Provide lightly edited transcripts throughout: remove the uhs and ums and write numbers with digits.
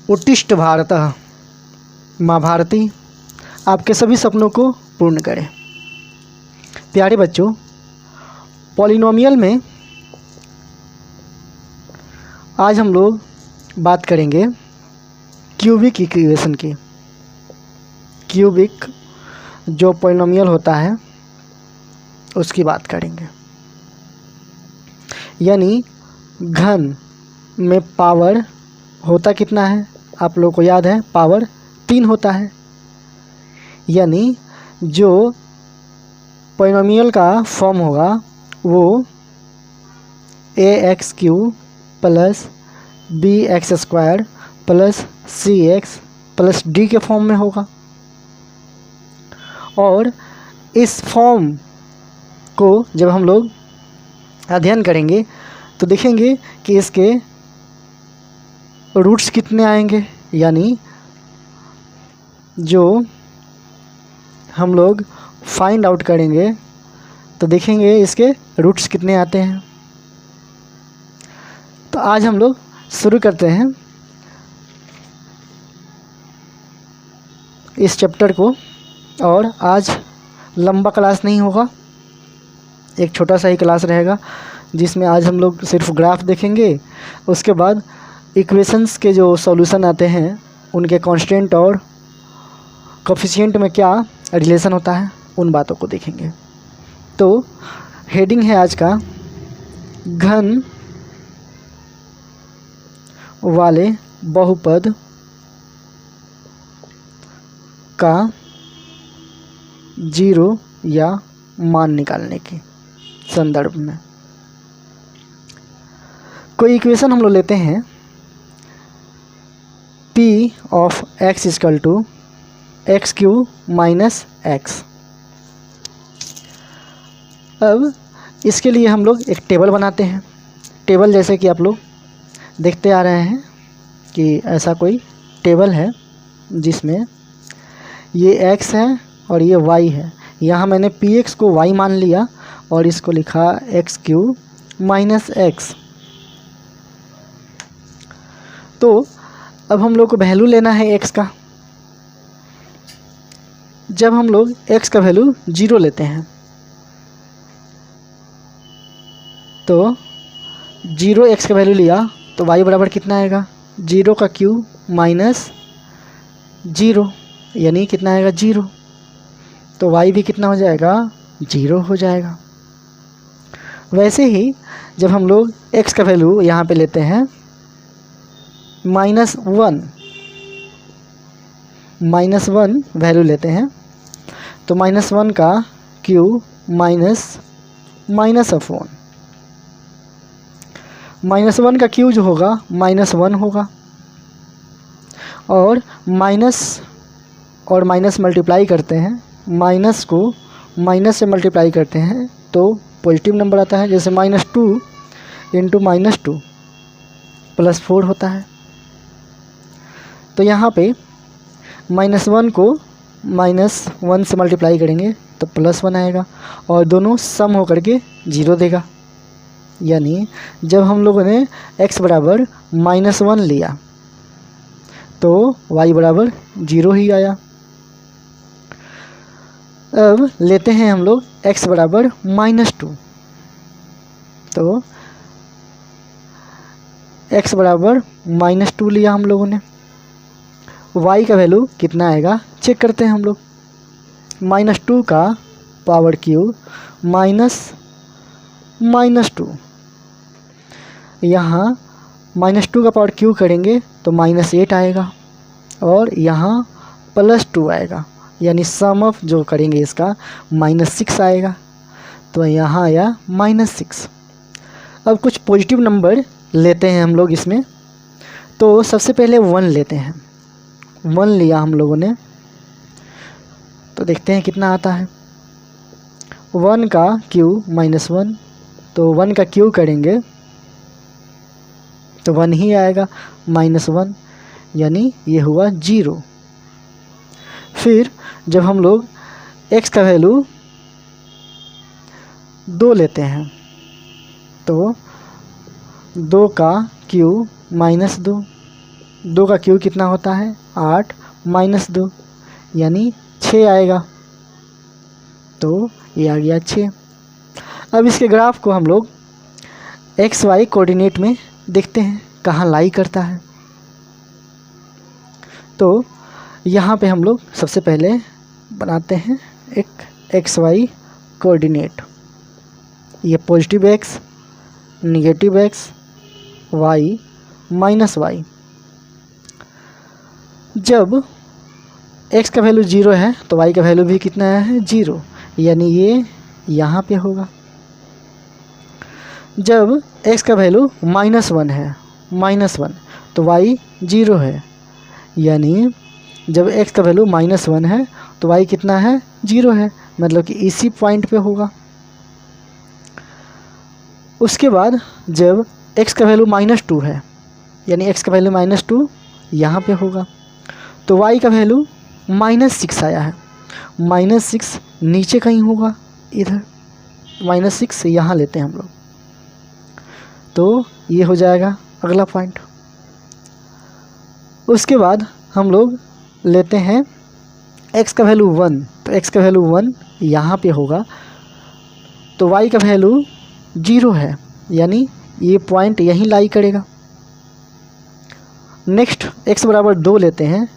उत्तिष्ठ भारतः, माँ भारती आपके सभी सपनों को पूर्ण करे। प्यारे बच्चों, पॉलिनोमियल में आज हम लोग बात करेंगे क्यूबिक इक्वेशन की। क्यूबिक जो पॉलिनोमियल होता है उसकी बात करेंगे। यानी घन में पावर होता कितना है, आप लोगों को याद है पावर 3 होता है। यानी जो पॉलिनोमियल का फॉर्म होगा वो ax³ plus bx² plus cx plus d के फॉर्म में होगा। और इस फॉर्म को जब हम लोग अध्ययन करेंगे तो देखेंगे कि इसके रूट्स कितने आएंगे। यानी जो हम लोग फाइंड आउट करेंगे तो देखेंगे इसके रूट्स कितने आते हैं। तो आज हम लोग शुरू करते हैं इस चैप्टर को। और आज लंबा क्लास नहीं होगा, एक छोटा सा ही क्लास रहेगा जिसमें आज हम लोग सिर्फ ग्राफ देखेंगे। उसके बाद इक्वेशंस के जो सॉल्यूशन आते हैं उनके कांस्टेंट और कोफिशिएंट में क्या रिलेशन होता है उन बातों को देखेंगे। तो हेडिंग है आज का घन वाले बहुपद का जीरो या मान निकालने के संदर्भ में। कोई इक्वेशन हम लोग लेते हैं p of x equal to x³ minus x। अब इसके लिए हम लोग एक टेबल बनाते हैं। टेबल जैसे कि आप लोग देखते आ रहे हैं कि ऐसा कोई टेबल है जिसमें ये x है और ये y है। यहाँ मैंने px को y मान लिया और इसको लिखा x³ माइनस x। तो अब हम लोग को वैल्यू लेना है x का। जब हम लोग x का वैल्यू 0 लेते हैं तो 0 x का वैल्यू लिया तो y बराबर कितना आएगा, 0 का क्यूब माइनस 0 यानी कितना आएगा 0। तो y भी कितना हो जाएगा, 0 हो जाएगा। वैसे ही जब हम लोग x का वैल्यू यहाँ पे लेते हैं -1 वैल्यू लेते हैं तो -1 का क्यूब माइनस ऑफ 1, -1 का क्यूब जो होगा -1 होगा। और माइनस और माइनस मल्टीप्लाई करते हैं, माइनस को माइनस से मल्टीप्लाई करते हैं तो पॉजिटिव नंबर आता है। जैसे -2 इंटू -2 +4 होता है। तो यहाँ पे -1 को -1 से मल्टीप्लाई करेंगे तो +1 आएगा और दोनों सम होकर के 0 देगा। यानी जब हम लोगों ने x बराबर -1 लिया तो y बराबर 0 ही आया। अब लेते हैं हम लोग x बराबर -2 तो x बराबर -2 लिया हम लोगों ने। y का वैल्यू कितना आएगा चेक करते हैं हम लोग। -2 का पावर क्यूब -2, यहाँ -2 का पावर क्यूब करेंगे तो -8 आएगा और यहाँ +2 आएगा। यानी सम ऑफ जो करेंगे इसका -6 आएगा। तो यहाँ आया -6। अब कुछ पॉजिटिव नंबर लेते हैं हम लोग इसमें। तो सबसे पहले 1 लेते हैं। 1 लिया हम लोगों ने तो देखते हैं कितना आता है। 1 का क्यूब -1, तो 1 का क्यूब करेंगे तो 1 ही आएगा, -1 यानी ये हुआ 0। फिर जब हम लोग x का वैल्यू 2 लेते हैं तो 2 का क्यूब -2 2 का क्यूब कितना होता है 8 माइनस 2 यानी 6 आएगा। तो ये आ गया 6। अब इसके ग्राफ को हम लोग एक्स वाई कोऑर्डिनेट में देखते हैं कहाँ लाई करता है। तो यहाँ पे हम लोग सबसे पहले बनाते हैं एक एक्स वाई कोऑर्डिनेट। ये positive X, negative X, Y minus Y. जब x का वैल्यू 0 है तो y का वैल्यू भी कितना है 0, यानी ये यहाँ पे होगा। जब x का वैल्यू -1 है, -1, तो y 0 है, यानी जब x का वैल्यू -1 है तो y कितना है 0 है, मतलब कि इसी पॉइंट पे होगा। उसके बाद जब x का वैल्यू -2 है, यानी x का वैल्यू -2 यहाँ पे होगा, तो y का वैल्यू -6 आया है, -6 नीचे कहीं होगा, इधर -6 यहाँ लेते हैं हम लोग, तो ये हो जाएगा अगला पॉइंट। उसके बाद हम लोग लेते हैं x का वैल्यू 1, तो x का वैल्यू 1 यहाँ पे होगा, तो y का वैल्यू 0 है, यानी ये पॉइंट यहीं लाई करेगा। नेक्स्ट x बराबर 2 लेते हैं,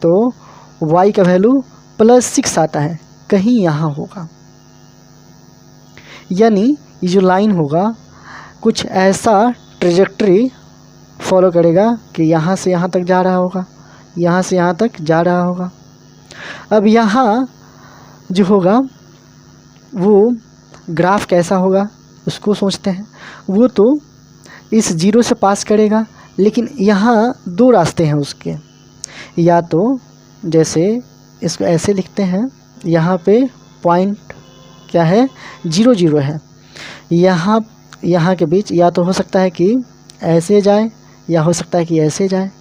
तो y का वैल्यू +6 आता है, कहीं यहाँ होगा, यानी ये जो लाइन होगा कुछ ऐसा ट्रेजेक्टरी फॉलो करेगा कि यहाँ से यहाँ तक जा रहा होगा, यहाँ से यहाँ तक जा रहा होगा। अब यहाँ जो होगा वो ग्राफ कैसा होगा उसको सोचते हैं। वो तो इस 0 से पास करेगा, लेकिन यहाँ 2 रास्ते हैं उसके। या तो जैसे इसको ऐसे लिखते हैं, यहाँ पे पॉइंट क्या है 0 0 है, यहाँ के बीच या तो हो सकता है कि ऐसे जाए या हो सकता है कि ऐसे जाए।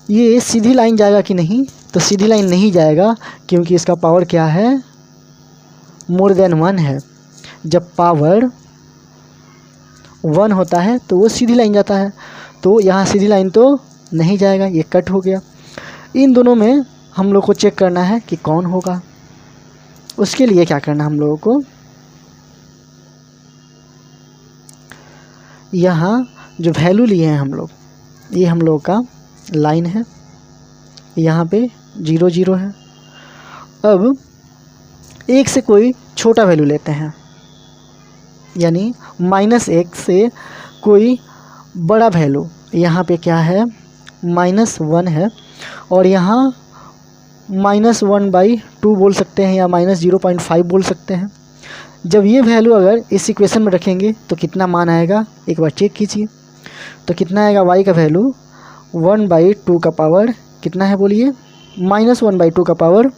ये सीधी लाइन जाएगा कि नहीं, तो सीधी लाइन नहीं जाएगा, क्योंकि इसका पावर क्या है >1 है। जब पावर 1 होता है तो वो सीधी लाइन जाता है, तो यहाँ सीधी लाइन तो नहीं जाएगा, ये कट हो गया। इन दोनों में हम लोग को चेक करना है कि कौन होगा। उसके लिए क्या करना हम लोगों को, यहाँ जो वैल्यू लिए हैं हम लोग, ये हम लोग का लाइन है, यहाँ पे 0 0 है। अब एक से कोई छोटा वैल्यू लेते हैं, यानी -1 से कोई बड़ा वैल्यू, यहाँ पे क्या है -1 है, और यहाँ -1/2 बोल सकते हैं या -0.5 बोल सकते हैं। जब ये वैल्यू अगर इस इक्वेशन में रखेंगे तो कितना मान आएगा, एक बार चेक कीजिए। तो कितना आएगा, y का वैल्यू 1/2 का पावर कितना है बोलिए, -1/2 का पावर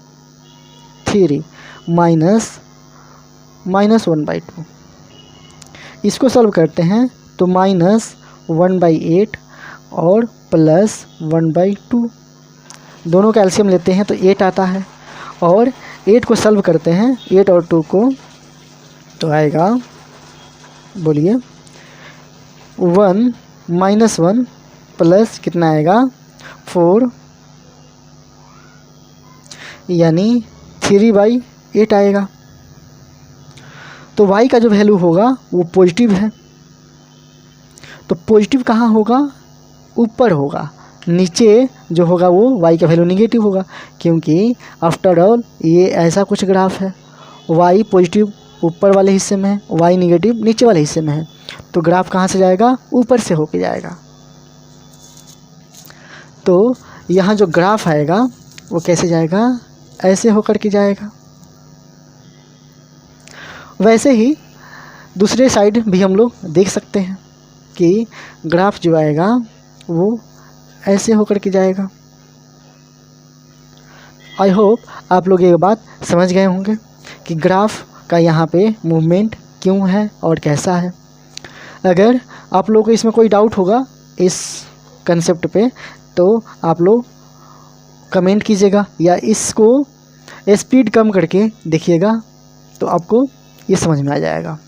3 -1/2। इसको सॉल्व करते हैं तो -1/8 और +1/2, दोनों का एलसीएम लेते हैं तो 8 आता है। और 8 को सॉल्व करते हैं, 8 और 2 को, तो आएगा बोलिए 1 -1 प्लस कितना आएगा 4, यानी 3/8 आएगा। तो y का जो वैल्यू होगा वो पॉजिटिव है, तो पॉजिटिव कहाँ होगा, ऊपर होगा। नीचे जो होगा वो y का वैल्यू निगेटिव होगा, क्योंकि आफ्टर ऑल ये ऐसा कुछ ग्राफ है, y पॉजिटिव ऊपर वाले हिस्से में है, y निगेटिव नीचे वाले हिस्से में है, तो ग्राफ कहाँ से जाएगा, ऊपर से होके जाएगा। तो यहाँ जो ग्राफ आएगा वो कैसे जाएगा, ऐसे होकर के जाएगा। वैसे ही दूसरे साइड भी हम लोग देख सकते हैं कि ग्राफ जो आएगा वो ऐसे होकर के जाएगा। आई होप आप लोग ये बात समझ गए होंगे कि ग्राफ का यहाँ पे मूवमेंट क्यों है और कैसा है। अगर आप लोग को इसमें कोई डाउट होगा इस कंसेप्ट पे, तो आप लोग कमेंट कीजिएगा या इसको स्पीड कम करके देखिएगा, तो आपको ये समझ में आ जाएगा।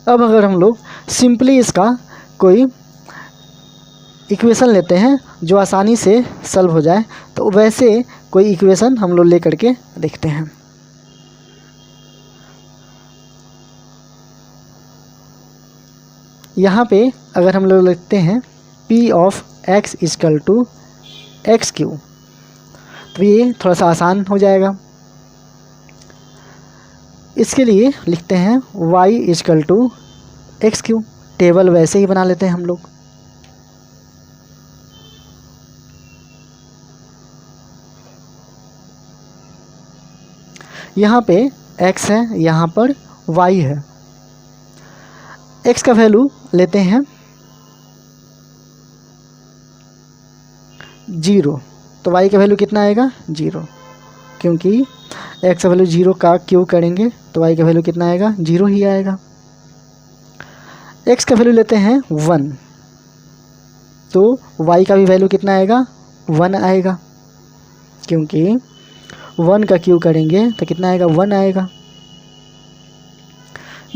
अब अगर हम लोग सिंपली इसका कोई इक्वेशन लेते हैं जो आसानी से सॉल्व हो जाए, तो वैसे कोई इक्वेशन हम लोग ले करके देखते हैं। यहाँ पे अगर हम लोग लिखते हैं p of x equal to X cube, तो ये थोड़ा सा आसान हो जाएगा। इसके लिए लिखते हैं y equal to X cube, table वैसे ही बना लेते हैं हम लोग। यहाँ पे x है, यहाँ पर y है। x का वैल्यू लेते हैं 0, तो y का वैल्यू कितना आएगा 0, क्योंकि x का वैल्यू 0 का क्यूब करेंगे तो y का वैल्यू कितना आएगा 0 ही आएगा। x का वैल्यू लेते हैं 1, तो y का भी वैल्यू कितना आएगा 1 आएगा, क्योंकि 1 का क्यूब करेंगे तो कितना आएगा 1 आएगा।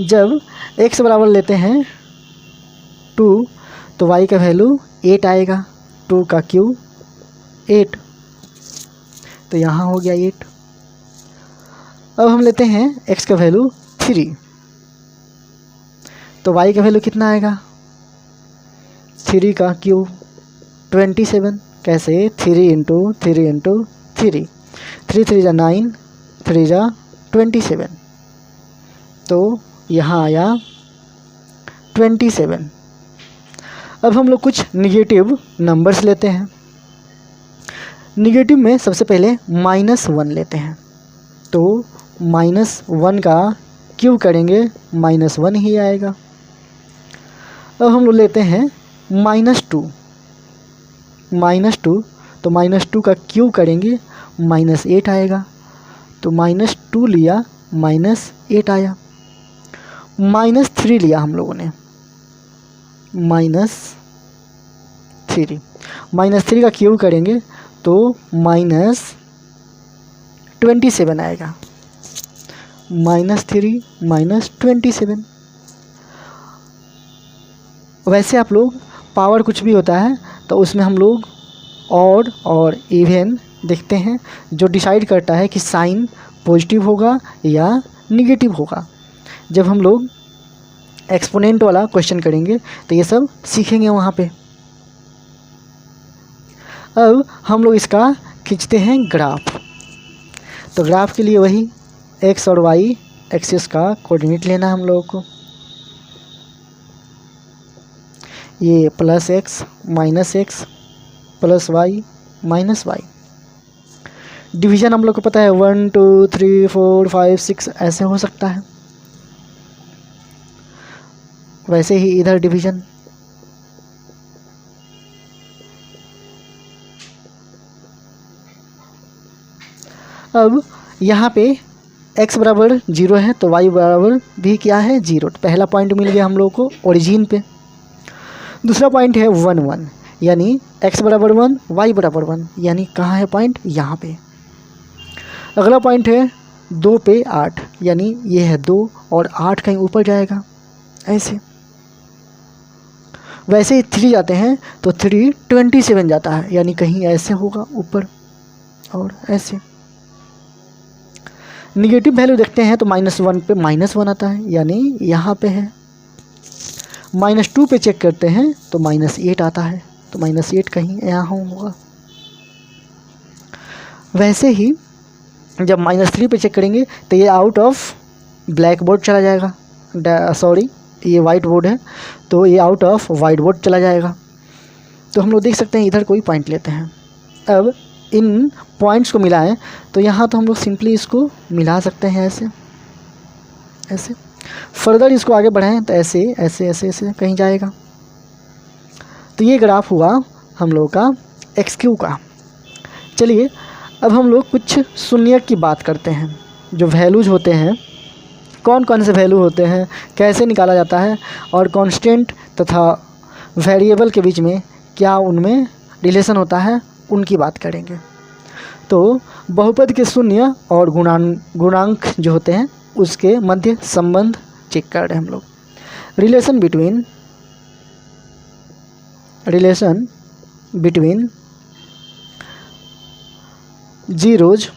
जब x बराबर लेते हैं 2, तो y का वैल्यू 8 आएगा, 2 का क्यूब 8, तो यहाँ हो गया 8। अब हम लेते हैं x का वैल्यू 3, तो y का वैल्यू कितना आएगा 3 का क्यूब 27। कैसे 3 इंटू 3 इंटू 3, 3 3 जा 9, 3 जा 27, तो यहाँ आया 27। अब हम लोग कुछ निगेटिव नंबर्स लेते हैं। निगेटिव में सबसे पहले -1 लेते हैं, तो -1 का क्यूब करेंगे -1 ही आएगा। अब हम लोग लेते हैं -2, तो -2 का क्यूब करेंगे -8 आएगा, तो -2 लिया -8 आया। -3 लिया हम लोगों ने, -3 का क्यूब करेंगे तो -27 आएगा, -3 -27। वैसे आप लोग पावर कुछ भी होता है तो उसमें हम लोग ऑड और इवन देखते हैं, जो डिसाइड करता है कि साइन पॉजिटिव होगा या निगेटिव होगा। जब हम लोग एक्सपोनेंट वाला क्वेश्चन करेंगे तो ये सब सीखेंगे वहाँ पे। अब हम लोग इसका खींचते हैं ग्राफ, तो ग्राफ के लिए वही x और y एक्सिस का कोऑर्डिनेट लेना है हम लोगों को। ये +x -x +y -y। Division हम लोग को पता है 1 2 3 4 5 6 ऐसे हो सकता है, वैसे ही इधर डिवीज़न। अब यहाँ पे x बराबर 0 है तो y बराबर भी क्या है 0, तो पहला पॉइंट मिल गया हम लोग को ओरिजिन पे। दूसरा पॉइंट है 1 1, यानी x बराबर 1 y बराबर 1, यानी कहाँ है पॉइंट यहाँ पे। अगला पॉइंट है 2 पे 8, यानी ये है 2 और 8 कहीं ऊपर जाएगा ऐसे। वैसे ही 3 जाते हैं तो 3 27 जाता है, यानी कहीं ऐसे होगा ऊपर और ऐसे। निगेटिव वैल्यू देखते हैं तो -1 पे -1 आता है, यानी यहाँ पे है। -2 पे चेक करते हैं तो -8 आता है, तो -8 कहीं यहाँ होगा। वैसे ही जब -3 पे चेक करेंगे तो ये आउट ऑफ ब्लैक बोर्ड चला जाएगा, सॉरी ये वाइट बोर्ड है तो ये आउट ऑफ वाइट बोर्ड चला जाएगा। तो हम लोग देख सकते हैं इधर कोई पॉइंट लेते हैं। अब इन पॉइंट्स को मिलाएं तो यहाँ तो हम लोग सिंपली इसको मिला सकते हैं ऐसे ऐसे। फर्दर इसको आगे बढ़ाएं तो ऐसे ऐसे ऐसे ऐसे कहीं जाएगा। तो ये ग्राफ हुआ हम लोग का एक्स का। चलिए अब हम लोग कुछ शून्य की बात करते हैं। जो वैल्यूज होते हैं, कौन कौन से वैल्यू होते हैं, कैसे निकाला जाता है, और कांस्टेंट तथा वेरिएबल के बीच में क्या उनमें रिलेशन होता है, उनकी बात करेंगे। तो बहुपद के शून्य और गुणांक जो होते हैं उसके मध्य संबंध चेक कर रहे हैं हम लोग। Relation between relation between zeros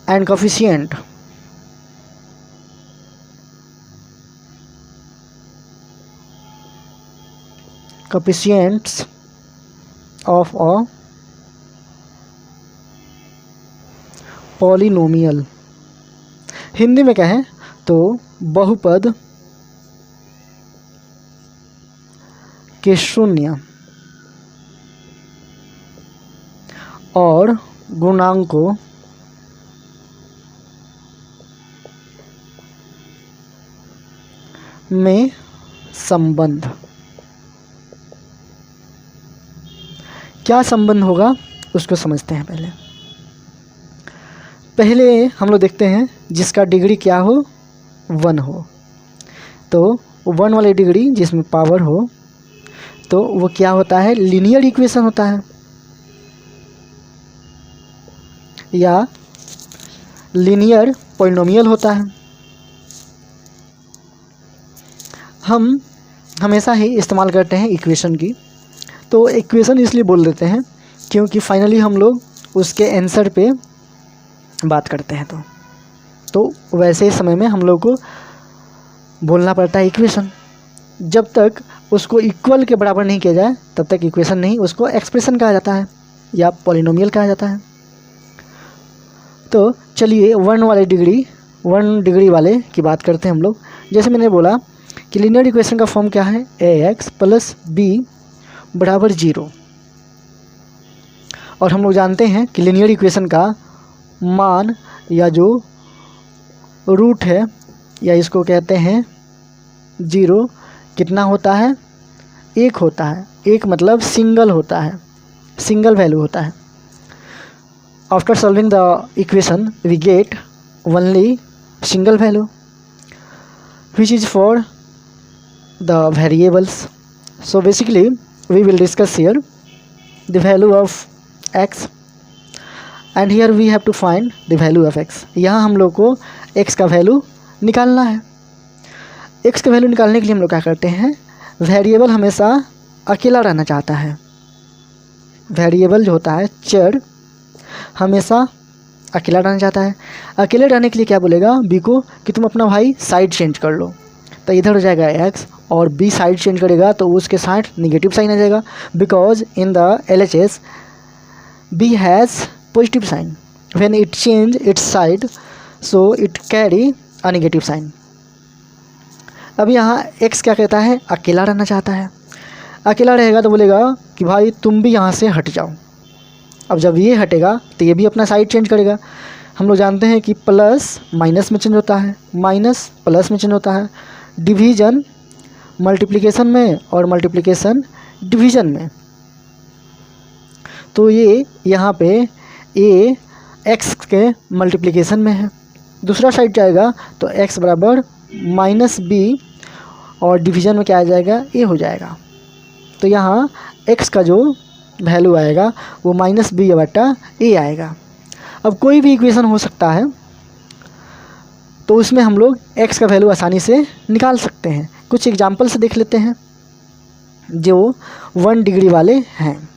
and coefficients of a polynomial. Hindi में कहें तो बहुपद के शून्य और गुणांकों में संबंध। क्या संबंध होगा उसको समझते हैं। पहले हम लोग देखते हैं जिसका डिग्री क्या हो, 1 हो। तो 1 वाली डिग्री जिसमें पावर हो तो वो क्या होता है, लीनियर इक्वेशन होता है या लीनियर पॉलिनोमियल होता है। हम हमेशा ही इस्तेमाल करते हैं इक्वेशन की, तो इक्वेशन इसलिए बोल देते हैं क्योंकि फाइनली हम लोग उसके आंसर पे बात करते हैं। तो वैसे समय में हम लोग को बोलना पड़ता है इक्वेशन। जब तक उसको इक्वल के बराबर नहीं किया जाए तब तक इक्वेशन नहीं, उसको एक्सप्रेशन कहा जाता है या पॉलिनोमियल कहा जाता है। तो चलिए 1 डिग्री वाले की बात करते हैं हम लोग। जैसे मैंने बोला कि लीनियर इक्वेशन का फॉर्म क्या है, ax + b = 0। और हम लोग जानते हैं कि लीनियर इक्वेशन का मान या जो रूट है या इसको कहते हैं 0 कितना होता है, 1 होता है। 1 मतलब सिंगल होता है, सिंगल वैल्यू होता है। After solving the equation we get only single value which is for the variables. So basically we will discuss here the value of x and here we have to find the value of x. यहाँ हम लोग को x का value निकालना है। x का value निकालने के लिए हम लोग क्या करते हैं, वेरिएबल हमेशा अकेला रहना चाहता है। वेरिएबल जो होता है चर हमेशा अकेला रहना चाहता है। अकेले रहने के लिए क्या बोलेगा b को कि तुम अपना भाई साइड चेंज कर लो, तो इधर हो जाएगा x और b साइड चेंज करेगा तो उसके साथ निगेटिव साइन आ जाएगा, because in the LHS b has positive sign, when it change its side so it carry a negative sign. अब यहाँ x क्या कहता है, अकेला रहना चाहता है। अकेला रहेगा तो बोलेगा कि भाई तुम भी यहाँ से हट जाओ। अब जब ये हटेगा तो ये भी अपना साइड चेंज करेगा। हम लोग जानते हैं कि प्लस माइनस में चेंज होता है, माइनस प्लस में चेंज होता है, डिवीज़न मल्टीप्लिकेशन में और मल्टीप्लिकेशन डिवीज़न में। तो ये यहाँ पे a x के मल्टीप्लिकेशन में है, दूसरा साइड जाएगा तो x बराबर -b और डिवीज़न में क्या आ जाएगा, a हो जाएगा। तो यहाँ x का जो वैल्यू आएगा वो -b/a आएगा। अब कोई भी इक्वेशन हो सकता है तो उसमें हम लोग x का वैल्यू आसानी से निकाल सकते हैं। कुछ एग्जाम्पल से देख लेते हैं जो 1 डिग्री वाले हैं।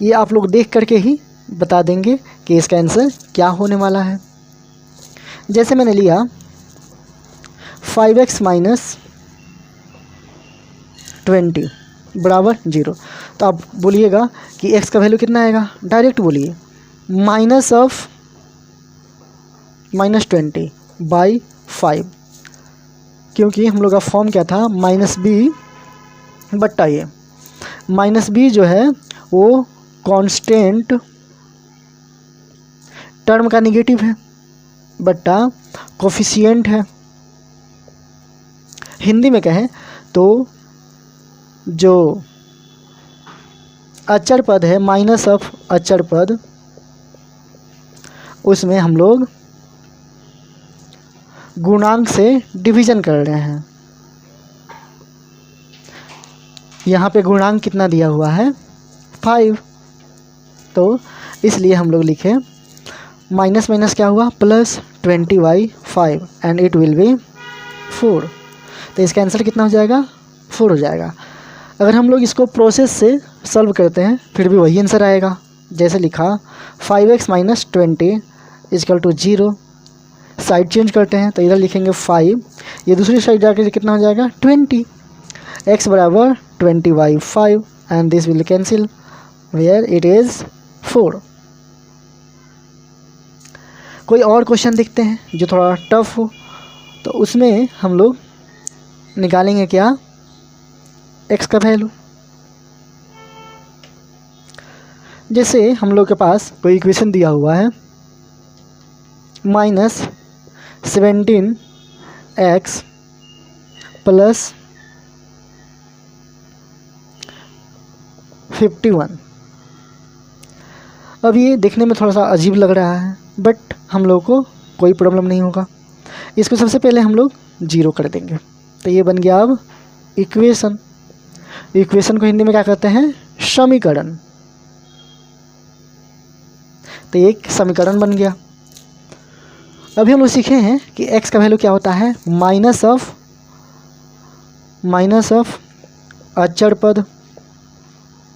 ये आप लोग देख करके ही बता देंगे कि इसका आंसर क्या होने वाला है। जैसे मैंने लिया 5x - 20 बराबर 0, तो आप बोलिएगा कि x का वैल्यू कितना आएगा, डायरेक्ट बोलिए -20/5, क्योंकि हम लोग का फॉर्म क्या था, -b/a। -b जो है वो कांस्टेंट टर्म का निगेटिव है बट्टा कोफिशिएंट है। हिंदी में कहें तो जो अचर पद है माइनस ऑफ अचर पद, उसमें हम लोग गुणांक से डिवीज़न कर रहे हैं। यहाँ पे गुणांक कितना दिया हुआ है, 5, तो इसलिए हम लोग लिखे माइनस माइनस क्या हुआ, +20/5 एंड इट विल बी 4, तो इसका आंसर कितना हो जाएगा? 4 हो जाएगा। अगर हम लोग इसको प्रोसेस से सॉल्व करते हैं फिर भी वही आंसर आएगा। जैसे लिखा 5x minus 20 equal to 0, side change करते हैं तो इधर लिखेंगे 5, ये दूसरी साइड जाकर कितना हो जाएगा? 20, x बराबर 20/5 and this will cancel where it is 4। कोई और क्वेश्चन देखते हैं जो थोड़ा टफ हो, तो उसमें हम लोग निकालेंगे क्या? x का वैल्यू। जैसे हम लोग के पास कोई इक्वेशन दिया हुआ है -17x प्लस 51। अब ये देखने में थोड़ा सा अजीब लग रहा है बट हम लोग को कोई प्रॉब्लम नहीं होगा। इसको सबसे पहले हम लोग 0 कर देंगे तो ये बन गया अब इक्वेशन। इक्वेशन को हिंदी में क्या कहते हैं? समीकरण। तो एक समीकरण बन गया। अभी हम लोग सीखे हैं कि x का वैल्यू क्या होता है? माइनस ऑफ अचर पद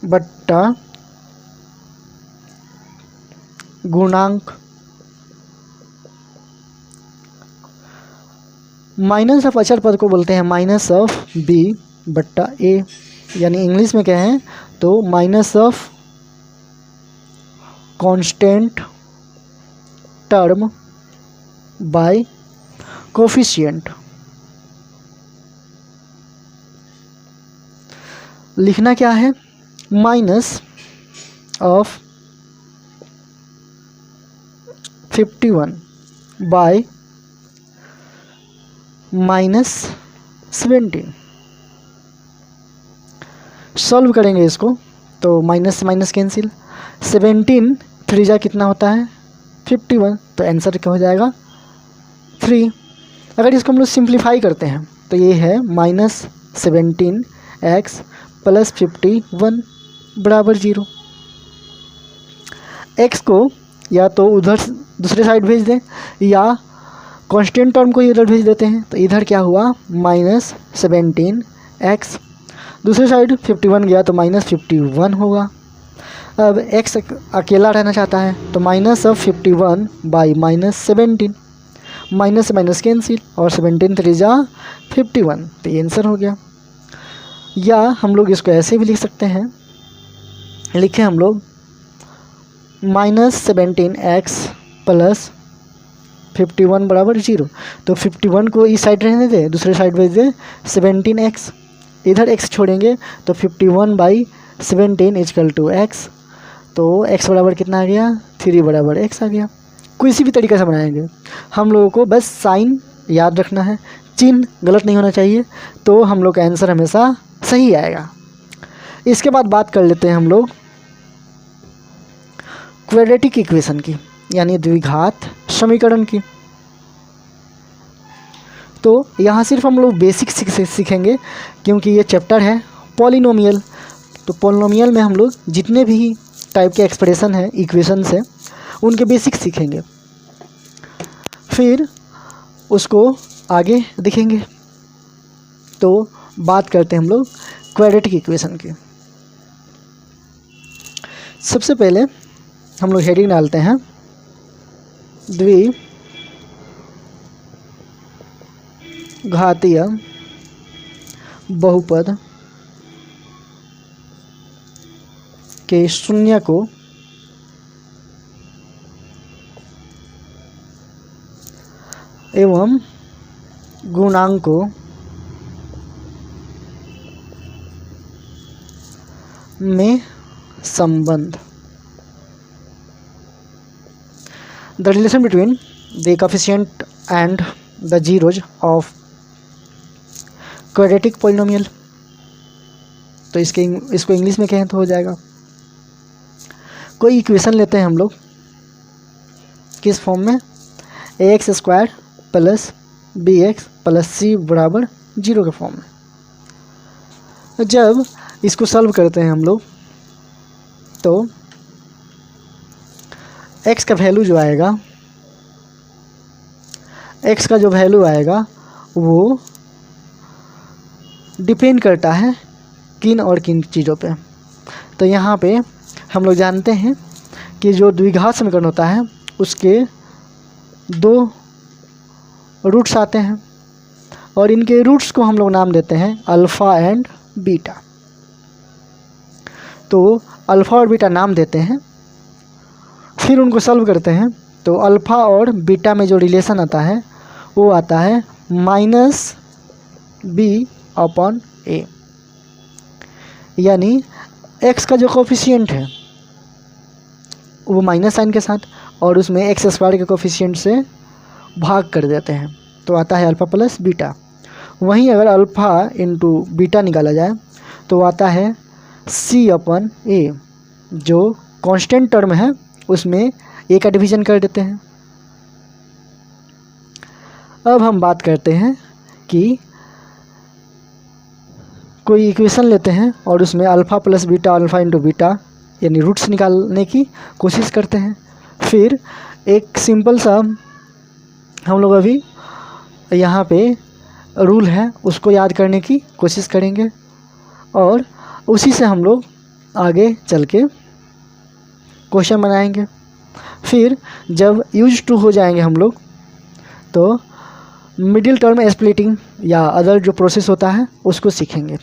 बट्टा गुणांक। माइनस ऑफ अचर पद को बोलते हैं माइनस ऑफ b बट्टा a, यानी इंग्लिश में क्या है तो minus of constant term by coefficient. लिखना क्या है? Minus of 51 bye -17। सॉल्व करेंगे इसको तो माइनस से माइनस कैंसिल, 17 3 जा कितना होता है? 51, तो आंसर क्या हो जाएगा? 3। अगर इसको हम लोग सिंप्लीफाई करते हैं तो ये है -17x प्लस 51 बराबर 0। x को या तो उधर दूसरे साइड भेज दें या कांस्टेंट टर्म को इधर भेज देते हैं, तो इधर क्या हुआ? -17x, दूसरी साइड 51 गया तो -51 होगा। अब x अकेला रहना चाहता है तो माइनस ऑफ 51 बाई -17, माइनस से माइनस कैंसिल और 17 3 जा 51, तो ये आंसर हो गया। या हम लोग इसको ऐसे भी लिख सकते हैं, लिखें हम लोग -17x प्लस 51 बराबर 0, तो 51 को इस साइड रहने दे, दूसरे साइड भेज दे 17x, इधर x छोड़ेंगे तो 51 बाई 17 इजकल टू x, तो x बराबर कितना आ गया? 3 बराबर x आ गया। किसी भी तरीके से बनाएंगे, हम लोगों को बस साइन याद रखना है, चिन्ह गलत नहीं होना चाहिए, तो हम लोग का आंसर हमेशा सही आएगा। इसके बाद बात कर लेते हैं हम लोग क्वाड्रेटिक इक्वेशन की, यानी द्विघात समीकरण की। तो यहाँ सिर्फ हम लोग बेसिक सीखेंगे क्योंकि ये चैप्टर है पॉलिनोमियल। तो पॉलिनोमियल में हम लोग जितने भी टाइप के एक्सप्रेशन है इक्वेशन से उनके बेसिक सीखेंगे, फिर उसको आगे दिखेंगे। तो बात करते हैं हम लोग क्वाड्रेटिक इक्वेशन की। सबसे पहले हम लोग हेडिंग डालते हैं द्विघातीय बहुपद के शून्य को एवं गुणांकों में संबंध। The relation between the coefficient and the zeros of quadratic polynomial। तो इसको इंग्लिश में कहें तो हो जाएगा, कोई इक्वेशन लेते हैं हम लोग किस फॉर्म में? ax² plus bx plus c बराबर 0 के फॉर्म में। जब इसको सॉल्व करते हैं हम लोग तो x का वैल्यू जो आएगा, x का जो वैल्यू आएगा वो डिपेंड करता है किन और किन चीज़ों पे। तो यहाँ पे हम लोग जानते हैं कि जो द्विघात समीकरण होता है उसके 2 रूट्स आते हैं और इनके रूट्स को हम लोग नाम देते हैं अल्फ़ा एंड बीटा। तो अल्फ़ा और बीटा नाम देते हैं, फिर उनको सॉल्व करते हैं। तो अल्फ़ा और बीटा में जो रिलेशन आता है वो आता है -b/a, यानी x का जो कोफिशिएंट है वो माइनस साइन के साथ और उसमें x² के कोफिशिएंट से भाग कर देते हैं, तो आता है अल्फ़ा प्लस बीटा। वहीं अगर अल्फ़ा इंटू बीटा निकाला जाए तो आता है c/a, जो कांस्टेंट टर्म है उसमें a का डिवीज़न कर देते हैं। अब हम बात करते हैं कि कोई इक्वेशन लेते हैं और उसमें alpha plus beta, alpha into beta यानी रूट्स निकालने की कोशिश करते हैं। फिर एक सिंपल सा हम लोग अभी यहाँ पे रूल है उसको याद करने की कोशिश करेंगे और उसी से हम लोग आगे चल के क्वेश्चन बनाएंगे। फिर जब यूज टू हो जाएंगे हम लोग तो मिडिल टर्म स्प्लिटिंग या अदर जो प्रोसेस होता है उसको सीखेंगे।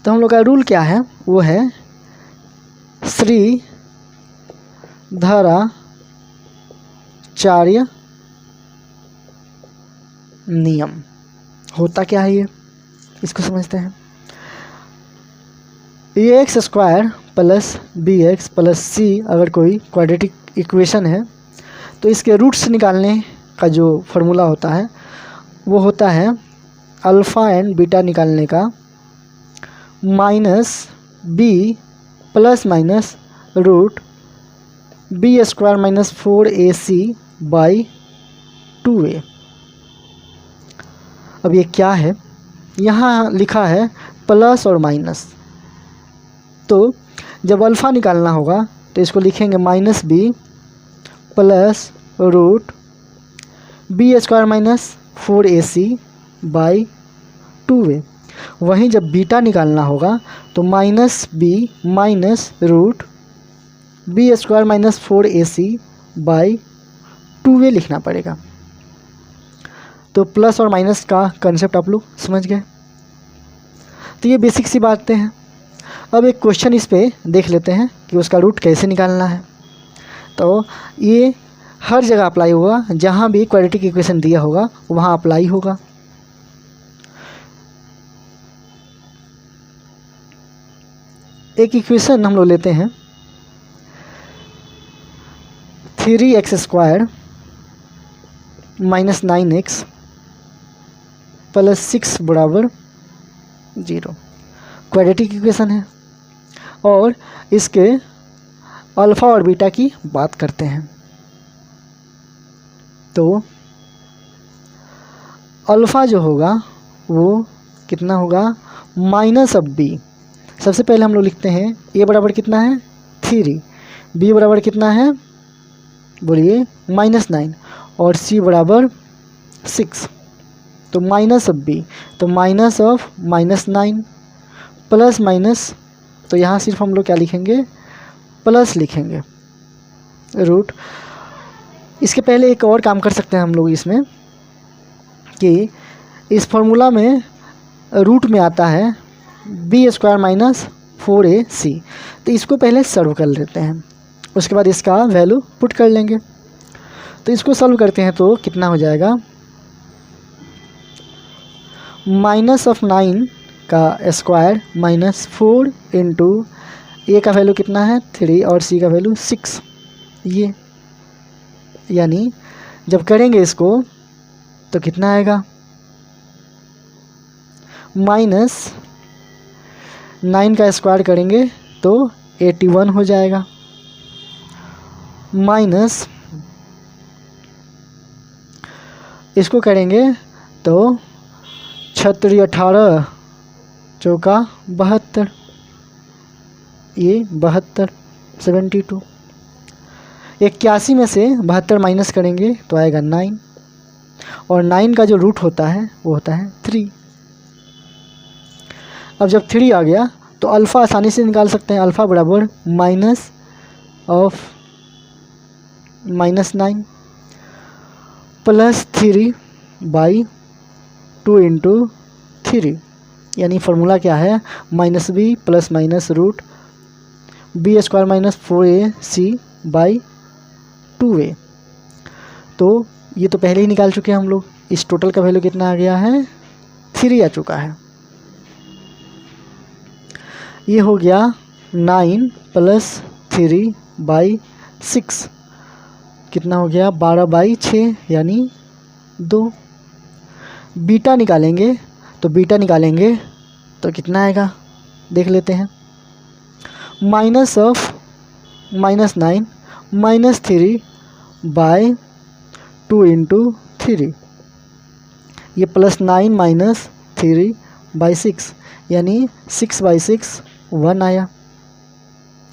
तो हम लोग का रूल क्या है, वो है श्रीधराचार्य नियम। होता क्या है ये, इसको समझते हैं। ax² plus bx plus c अगर कोई क्वाड्रेटिक इक्वेशन है तो इसके रूट्स निकालने का जो फॉर्मूला होता है वो होता है अल्फ़ा एंड बीटा निकालने का -b plus minus root b² - 4ac/2a। अब ये क्या है, यहाँ लिखा है प्लस और माइनस, तो जब अल्फ़ा निकालना होगा तो इसको लिखेंगे -b plus root b² - 4ac/2a। वहीं जब बीटा निकालना होगा तो -b minus root b² - 4ac/2a लिखना पड़ेगा। तो प्लस और माइनस का कंसेप्ट आप लोग समझ गए। तो ये बेसिक सी बातें हैं। अब एक क्वेश्चन इस पे देख लेते हैं कि उसका रूट कैसे निकालना है। तो ये हर जगह अप्लाई होगा, जहाँ भी क्वाड्रेटिक इक्वेशन दिया होगा वहाँ अप्लाई होगा। एक इक्वेशन हम लोग लेते हैं 3x² - 9x plus 6 = 0 quadratic equation है और इसके अल्फ़ा और बीटा की बात करते हैं। तो अल्फ़ा जो होगा वो कितना होगा, -b। सबसे पहले हम लोग लिखते हैं a बराबर कितना है 3, b बराबर कितना है बोलिए -9 और c बराबर 6। तो -b तो -9 प्लस माइनस, तो यहाँ सिर्फ हम लोग क्या लिखेंगे, प्लस लिखेंगे रूट। इसके पहले एक और काम कर सकते हैं हम लोग इसमें कि इस फॉर्मूला में रूट में आता है b² - 4ac, तो इसको पहले सॉल्व कर लेते हैं, उसके बाद इसका वैल्यू पुट कर लेंगे। तो इसको सॉल्व करते हैं तो कितना हो जाएगा, -9 का स्क्वायर -4 इंटू a का वैल्यू कितना है 3 और c का वैल्यू 6। ये यानी जब करेंगे इसको तो कितना आएगा, -9 का स्क्वायर करेंगे तो 81 हो जाएगा, माइनस इसको करेंगे तो 36 18 चौका 72, ये 72 72। 81 में से 72 माइनस करेंगे तो आएगा 9 और 9 का जो रूट होता है वो होता है 3। अब जब 3 आ गया तो अल्फ़ा आसानी से निकाल सकते हैं। अल्फ़ा बराबर -9 प्लस 3/2 इंटू 3, यानी फार्मूला क्या है, -b plus minus root b² - 4ac/2a। तो ये तो पहले ही निकाल चुके हैं हम लोग। इस टोटल का वैल्यू कितना आ गया है, 3 आ चुका है। ये हो गया 9 प्लस 3/6, कितना हो गया 12/6 यानी 2। बीटा निकालेंगे तो कितना आएगा देख लेते हैं। -9 -3/2 इंटू 3, ये +9 - 3/6 यानी 6/6 1 आया,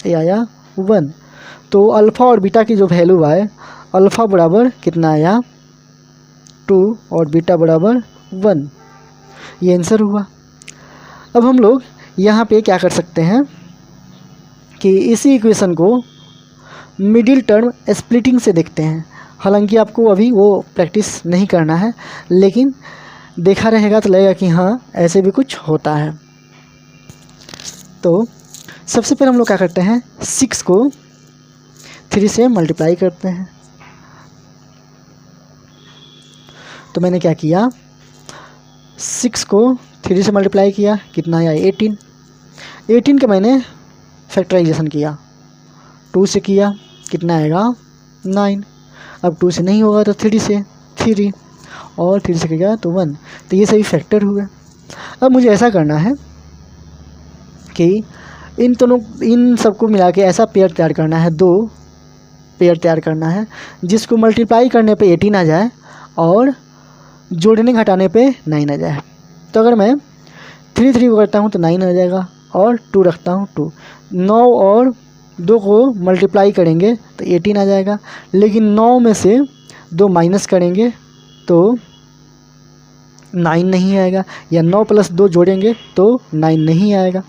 ये आया 1। तो अल्फ़ा और बीटा की जो वैल्यू आए, अल्फ़ा बराबर कितना आया 2 और बीटा बराबर 1, ये आंसर हुआ। अब हम लोग यहाँ पे क्या कर सकते हैं कि इसी इक्वेशन को मिडिल टर्म स्प्लिटिंग से देखते हैं। हालांकि आपको अभी वो प्रैक्टिस नहीं करना है, लेकिन देखा रहेगा तो लगेगा कि हाँ ऐसे भी कुछ होता है। तो सबसे पहले हम लोग क्या करते हैं, 6 को 3 से मल्टीप्लाई करते हैं। तो मैंने क्या किया, 6 को 3 से मल्टीप्लाई किया, कितना आया 18 का मैंने फैक्टराइजेशन किया, 2 से किया, कितना आएगा 9। अब 2 से नहीं होगा तो 3 से 3 और 3 से किया तो 1। तो ये सभी फैक्टर हुए। अब मुझे ऐसा करना है कि इन सबको मिला के ऐसा पेयर तैयार करना है, 2 पेयर तैयार करना है जिसको मल्टीप्लाई करने पे 18 आ जाए और जोड़ने घटाने पे 9 आ जाए। तो अगर मैं 3 को करता हूँ तो 9 आ जाएगा और 2 रखता हूँ 2, 9 और 2 को मल्टीप्लाई करेंगे तो 18 आ जाएगा। लेकिन 9 में से 2 माइनस करेंगे तो 9 नहीं आएगा, या 9 + 2 जोड़ेंगे तो 9 नहीं आएगा।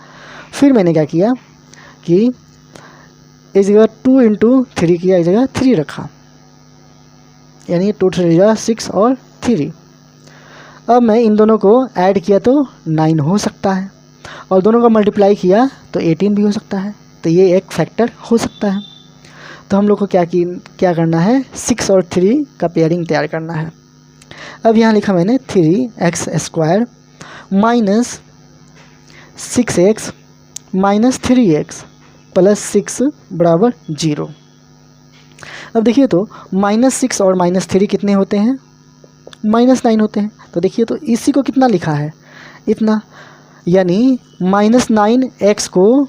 फिर मैंने क्या किया कि इस जगह 2 इंटू 3 किया, इस जगह 3 रखा, यानी 2 3 6 और 3। अब मैं इन दोनों को ऐड किया तो 9 हो सकता है, और दोनों का मल्टीप्लाई किया तो 18 भी हो सकता है। तो ये एक फैक्टर हो सकता है। तो हम लोग को क्या करना है, 6 और 3 का पेयरिंग तैयार करना है। अब यहाँ लिखा मैंने 3x² minus 6x minus 3x plus 6 बराबर 0। अब देखिए तो -6 और -3 कितने होते हैं, -9 होते हैं। तो देखिए तो इसी को कितना लिखा है, इतना, यानी -9x को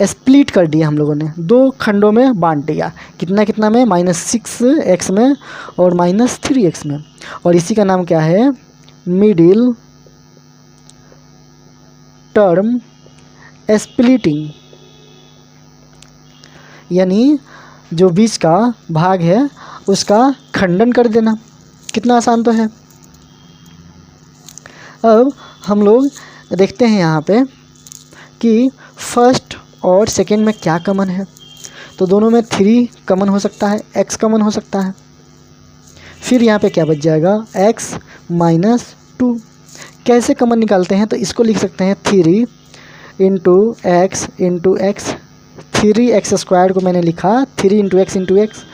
स्प्लिट कर दिया हम लोगों ने, 2 खंडों में बांट दिया। कितना में, -6x में और -3x में। और इसी का नाम क्या है, मिडिल टर्म स्प्लिटिंग, यानी जो बीच का भाग है उसका खंडन कर देना। कितना आसान तो है। अब हम लोग देखते हैं यहाँ पे कि फर्स्ट और सेकेंड में क्या कॉमन है। तो दोनों में 3 कॉमन हो सकता है, x कॉमन हो सकता है। फिर यहाँ पे क्या बच जाएगा, x - 2। कैसे कॉमन निकालते हैं, तो इसको लिख सकते हैं 3 इंटू एक्स 3x² को मैंने लिखा 3 इंटू एक्स,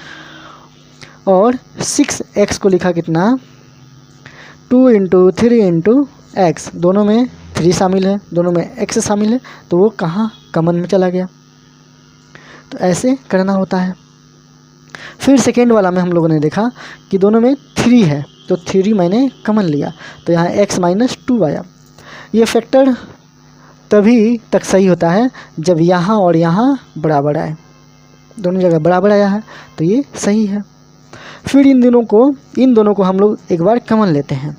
और 6x को लिखा कितना 2 इंटू 3 इंटू एक्स। दोनों में 3 शामिल है, दोनों में x शामिल है, तो वो कहाँ कॉमन में चला गया। तो ऐसे करना होता है। फिर सेकेंड वाला में हम लोगों ने देखा कि दोनों में 3 है, तो 3 मैंने कॉमन लिया, तो यहाँ x - 2 आया। ये फैक्टर तभी तक सही होता है जब यहाँ और यहाँ बराबर आए, दोनों जगह बराबर आया है तो ये सही है। फिर इन दोनों को हम लोग एक बार कॉमन लेते हैं।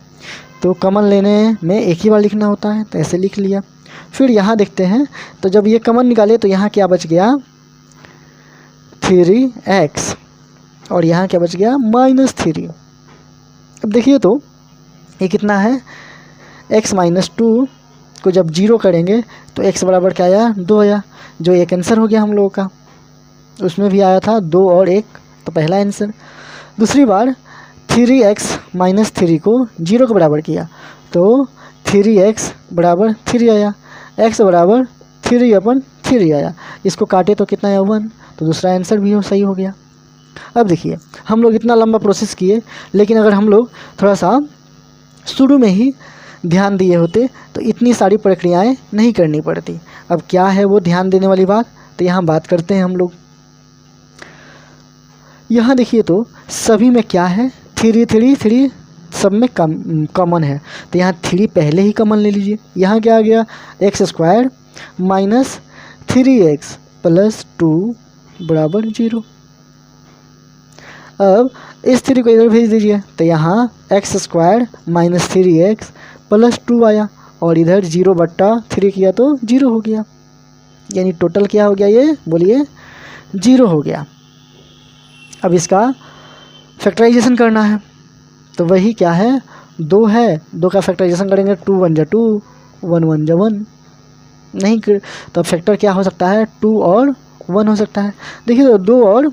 तो कॉमन लेने में एक ही बार लिखना होता है, तो ऐसे लिख लिया। फिर यहाँ देखते हैं, तो जब ये कॉमन निकाले तो यहाँ क्या बच गया 3x, और यहाँ क्या बच गया -3। अब देखिए तो ये कितना है, x माइनस 2 को जब 0 करेंगे तो x बराबर क्या आया, 2 आया, जो एक आंसर हो गया हम लोगों का। उसमें भी आया था 2 और 1, तो पहला आंसर। दूसरी बार 3x माइनस 3 को 0 के बराबर किया तो 3x बराबर 3 आया, x बराबर 3/3 आया। इसको काटे तो कितना आया, 1, तो दूसरा आंसर भी सही हो गया। अब देखिए हम लोग इतना लंबा प्रोसेस किए, लेकिन अगर हम लोग थोड़ा सा शुरू में ही ध्यान दिए होते तो इतनी सारी प्रक्रियाएं नहीं करनी पड़ती। अब क्या है वो ध्यान देने वाली बात, तो यहाँ बात करते हैं हम लोग। यहाँ देखिए तो सभी में क्या है, 3 3 3 सब में कॉमन है, तो यहाँ 3 पहले ही कॉमन ले लीजिए। यहाँ क्या आ गया, x² माइनस 3x प्लस 2 बराबर 0। अब इस 3 को इधर भेज दीजिए, तो यहाँ x² माइनस 3x प्लस 2 आया, और इधर 0/3 किया तो 0 हो गया, यानी टोटल क्या हो गया, ये बोलिए 0 हो गया। अब इसका फैक्टराइजेशन करना है, तो वही क्या है, 2 है, 2 का फैक्टराइजेशन करेंगे, 2 1 जा 2, 1 1 जा 1, नहीं कर तो फैक्टर क्या हो सकता है, 2 और 1 हो सकता है। देखिए तो 2 और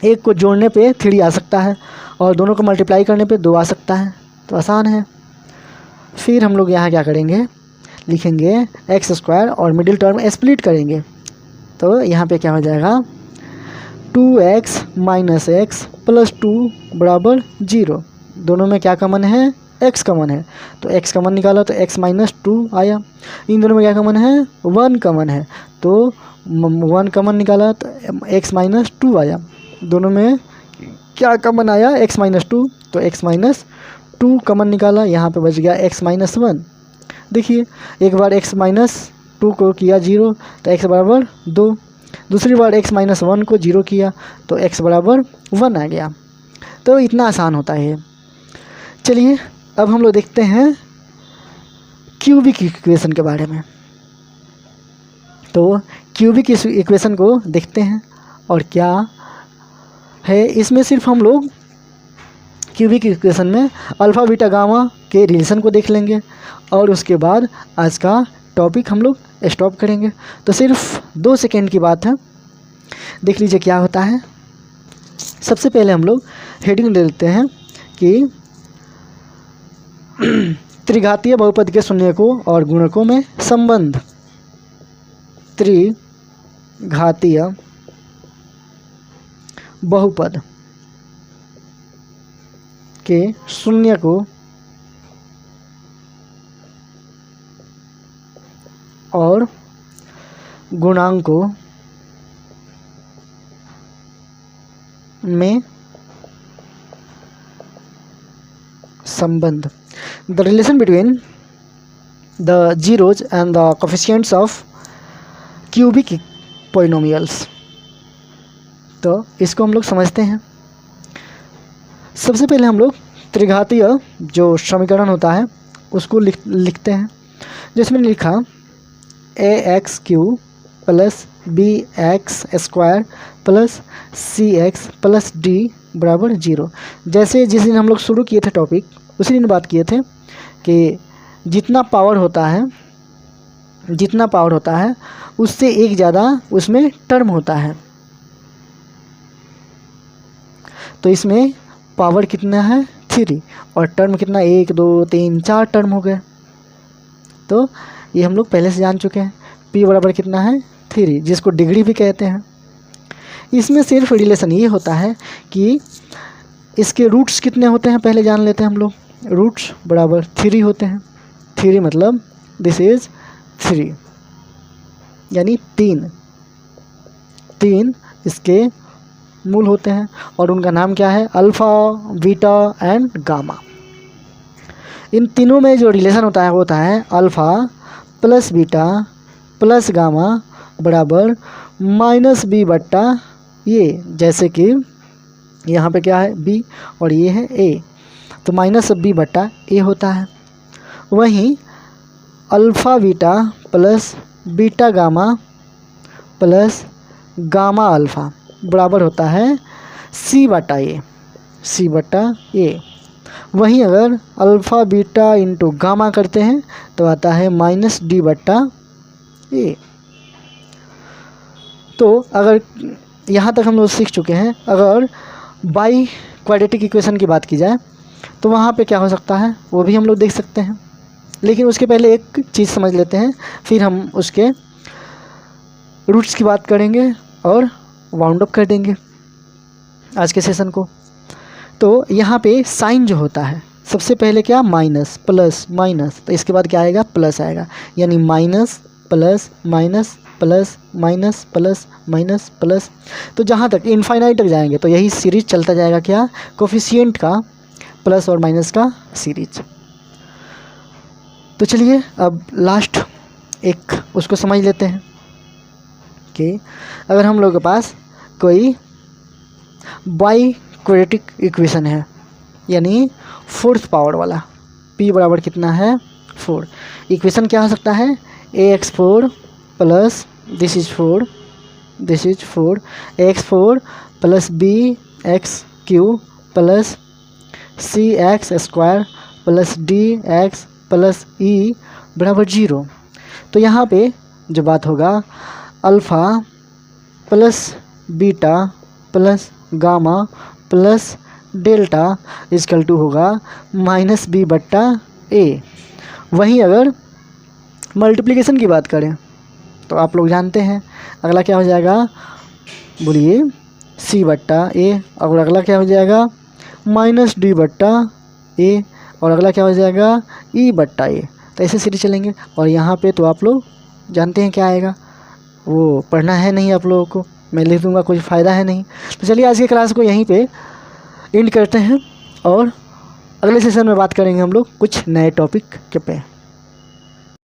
1 को जोड़ने पे 3 आ सकता है, और दोनों को मल्टीप्लाई करने पे 2 आ सकता है, तो आसान है। फिर हम लोग यहाँ क्या करेंगे, लिखेंगे x² और मिडिल टर्म स्प्लिट करेंगे, तो यहाँ पे क्या हो जाएगा, 2x माइनस x प्लस 2 बराबर 0। दोनों में क्या कॉमन है, x कॉमन है, तो x कॉमन निकाला तो x माइनस 2 आया। इन दोनों में क्या कॉमन है, 1 कॉमन है, तो 1 कॉमन निकाला तो x माइनस 2 आया। दोनों में क्या कॉमन आया, x माइनस 2, तो x माइनस 2 कॉमन निकाला, यहाँ पे बच गया x माइनस 1। देखिए एक बार x माइनस 2 को किया 0 तो x बराबर 2, दूसरी बार x माइनस 1 को 0 किया तो x बराबर 1 आ गया। तो इतना आसान होता है। चलिए अब हम लोग देखते हैं क्यूबिक इक्वेशन के बारे में। तो क्यूबिक इक्वेशन को देखते हैं, और क्या है इसमें, सिर्फ हम लोग क्यूबिक इक्वेशन में अल्फ़ा बीटा गामा के रिलेशन को देख लेंगे, और उसके बाद आज का टॉपिक हम लोग स्टॉप करेंगे। तो सिर्फ 2 सेकेंड की बात है, देख लीजिए क्या होता है। सबसे पहले हम लोग हेडिंग दे देते हैं कि त्रिघातीय बहुपद के शून्यकों और गुणकों में संबंध। त्रिघातीय बहुपद के शून्यकों और गुणांकों में संबंध। The relation between the zeros and the coefficients of cubic polynomials. तो इसको हम लोग समझते हैं। सबसे पहले हम लोग त्रिघातीय जो समीकरण होता है उसको लिखते हैं, जिसमें लिखा ax³ plus bx² plus cx plus d बराबर 0। जैसे जिस दिन हम लोग शुरू किए थे टॉपिक, उसी दिन बात किए थे कि जितना पावर होता है उससे एक ज़्यादा उसमें टर्म होता है। तो इसमें पावर कितना है, 3, और टर्म कितना, 1 2 3 4 टर्म हो गए। तो ये हम लोग पहले से जान चुके हैं। p बराबर कितना है, 3, जिसको डिग्री भी कहते हैं। इसमें सिर्फ रिलेशन ये होता है कि इसके रूट्स कितने होते हैं पहले जान लेते हैं हम लोग। रूट्स बराबर 3 होते हैं। 3 मतलब दिस इज 3, यानी 3 इसके मूल होते हैं, और उनका नाम क्या है, अल्फ़ा बीटा एंड गामा। इन तीनों में जो रिलेशन होता है वो होता है alpha plus beta plus gamma बराबर -b/, ये जैसे कि यहाँ पे क्या है b और ये है a, तो -b/a होता है। वहीं alpha beta plus beta gamma plus gamma alpha बराबर होता है c/a। वहीं अगर अल्फ़ा बीटा इंटू गामा करते हैं तो आता है -d/a। तो अगर यहाँ तक हम लोग सीख चुके हैं, अगर बाई क्वाड्रेटिक इक्वेशन की बात की जाए तो वहाँ पे क्या हो सकता है वो भी हम लोग देख सकते हैं। लेकिन उसके पहले एक चीज़ समझ लेते हैं, फिर हम उसके रूट्स की बात करेंगे और वाउंड अप कर देंगे आज के सेशन को। तो यहाँ पे साइन जो होता है सबसे पहले क्या, माइनस प्लस माइनस, तो इसके बाद क्या आएगा, प्लस आएगा, यानी minus plus minus plus minus plus minus plus. तो जहाँ तक इनफाइनाइट तक जाएंगे तो यही सीरीज चलता जाएगा, क्या, कोफिशिएंट का प्लस और माइनस का सीरीज। तो चलिए अब लास्ट एक उसको समझ लेते हैं कि अगर हम लोग के पास कोई बाई क्वाड्रेटिक इक्वेशन है, यानी फोर्थ पावर वाला, p बराबर कितना है 4, इक्वेशन क्या हो सकता है, ax4 plus this is 4 ax4 plus bx³ plus cx² plus dx plus e बराबर 0। तो यहाँ पे जो बात होगा, alpha plus beta plus gamma plus delta is equal to होगा -b/a। वहीं अगर मल्टीप्लिकेशन की बात करें तो आप लोग जानते हैं अगला क्या हो जाएगा, बोलिए c/a, और अगला क्या हो जाएगा -d/a, और अगला क्या हो जाएगा e/a। तो ऐसे सीरीज चलेंगे। और यहाँ पे तो आप लोग जानते हैं क्या आएगा, वो पढ़ना है नहीं आप लोगों को, मैं लिख दूंगा, कोई फ़ायदा है नहीं। तो चलिए आज की क्लास को यहीं पे एंड करते हैं और अगले सेशन में बात करेंगे हम लोग कुछ नए टॉपिक के पे।